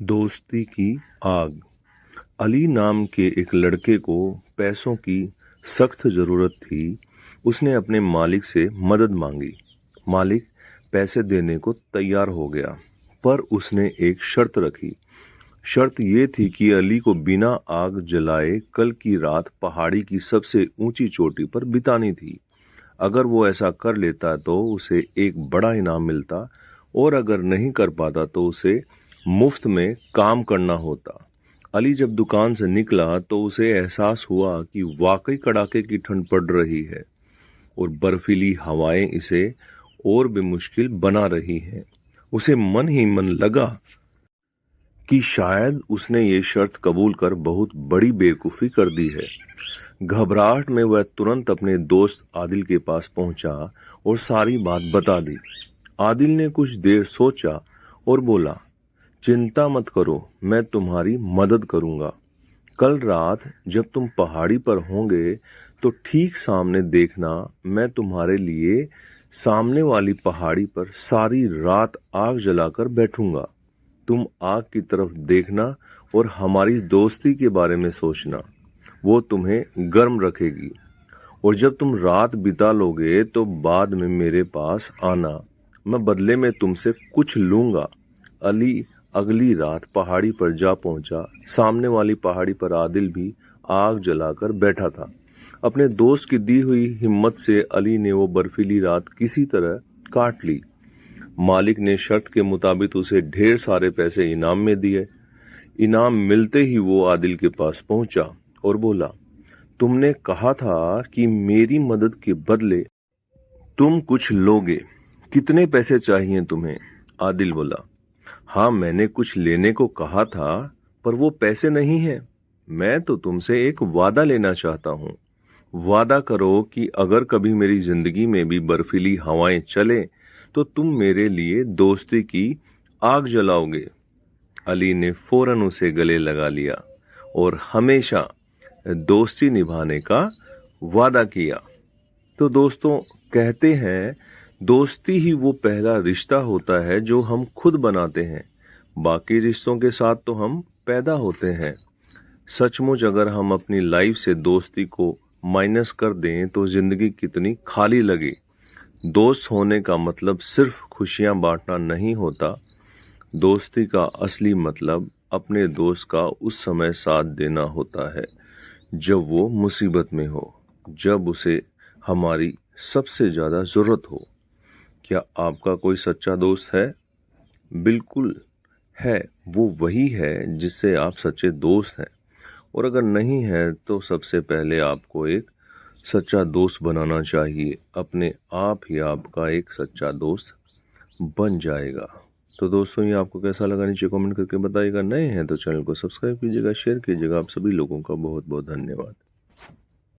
दोस्ती की आग। अली नाम के एक लड़के को पैसों की सख्त ज़रूरत थी। उसने अपने मालिक से मदद मांगी। मालिक पैसे देने को तैयार हो गया, पर उसने एक शर्त रखी। शर्त ये थी कि अली को बिना आग जलाए कल की रात पहाड़ी की सबसे ऊंची चोटी पर बितानी थी। अगर वो ऐसा कर लेता तो उसे एक बड़ा इनाम मिलता, और अगर नहीं कर पाता तो उसे मुफ्त में काम करना होता। अली जब दुकान से निकला तो उसे एहसास हुआ कि वाकई कड़ाके की ठंड पड़ रही है और बर्फीली हवाएं इसे और भी मुश्किल बना रही हैं। उसे मन ही मन लगा कि शायद उसने ये शर्त कबूल कर बहुत बड़ी बेवकूफ़ी कर दी है। घबराहट में वह तुरंत अपने दोस्त आदिल के पास पहुंचा और सारी बात बता दी। आदिल ने कुछ देर सोचा और बोला, चिंता मत करो, मैं तुम्हारी मदद करूंगा। कल रात जब तुम पहाड़ी पर होंगे तो ठीक सामने देखना, मैं तुम्हारे लिए सामने वाली पहाड़ी पर सारी रात आग जलाकर बैठूंगा। तुम आग की तरफ देखना और हमारी दोस्ती के बारे में सोचना, वो तुम्हें गर्म रखेगी। और जब तुम रात बिता लोगे तो बाद में मेरे पास आना, मैं बदले में तुमसे कुछ लूंगा। अली अगली रात पहाड़ी पर जा पहुंचा। सामने वाली पहाड़ी पर आदिल भी आग जलाकर बैठा था। अपने दोस्त की दी हुई हिम्मत से अली ने वो बर्फीली रात किसी तरह काट ली। मालिक ने शर्त के मुताबिक उसे ढेर सारे पैसे इनाम में दिए। इनाम मिलते ही वो आदिल के पास पहुंचा और बोला, तुमने कहा था कि मेरी मदद के बदले तुम कुछ लोगे, कितने पैसे चाहिए तुम्हें? आदिल बोला, हाँ, मैंने कुछ लेने को कहा था, पर वो पैसे नहीं है। मैं तो तुमसे एक वादा लेना चाहता हूँ। वादा करो कि अगर कभी मेरी जिंदगी में भी बर्फीली हवाएं चले तो तुम मेरे लिए दोस्ती की आग जलाओगे। अली ने फौरन उसे गले लगा लिया और हमेशा दोस्ती निभाने का वादा किया। तो दोस्तों, कहते हैं दोस्ती ही वो पहला रिश्ता होता है जो हम खुद बनाते हैं। बाकी रिश्तों के साथ तो हम पैदा होते हैं। सचमुच अगर हम अपनी लाइफ से दोस्ती को माइनस कर दें तो जिंदगी कितनी खाली लगे। दोस्त होने का मतलब सिर्फ खुशियां बांटना नहीं होता। दोस्ती का असली मतलब अपने दोस्त का उस समय साथ देना होता है जब वो मुसीबत में हो, जब उसे हमारी सबसे ज़्यादा ज़रूरत हो। क्या आपका कोई सच्चा दोस्त है? बिल्कुल है, वो वही है जिससे आप सच्चे दोस्त हैं। और अगर नहीं है तो सबसे पहले आपको एक सच्चा दोस्त बनाना चाहिए। अपने आप ही आपका एक सच्चा दोस्त बन जाएगा। तो दोस्तों, ये आपको कैसा लगा नीचे कमेंट करके बताइएगा। नए हैं तो चैनल को सब्सक्राइब कीजिएगा, शेयर कीजिएगा। आप सभी लोगों का बहुत बहुत धन्यवाद।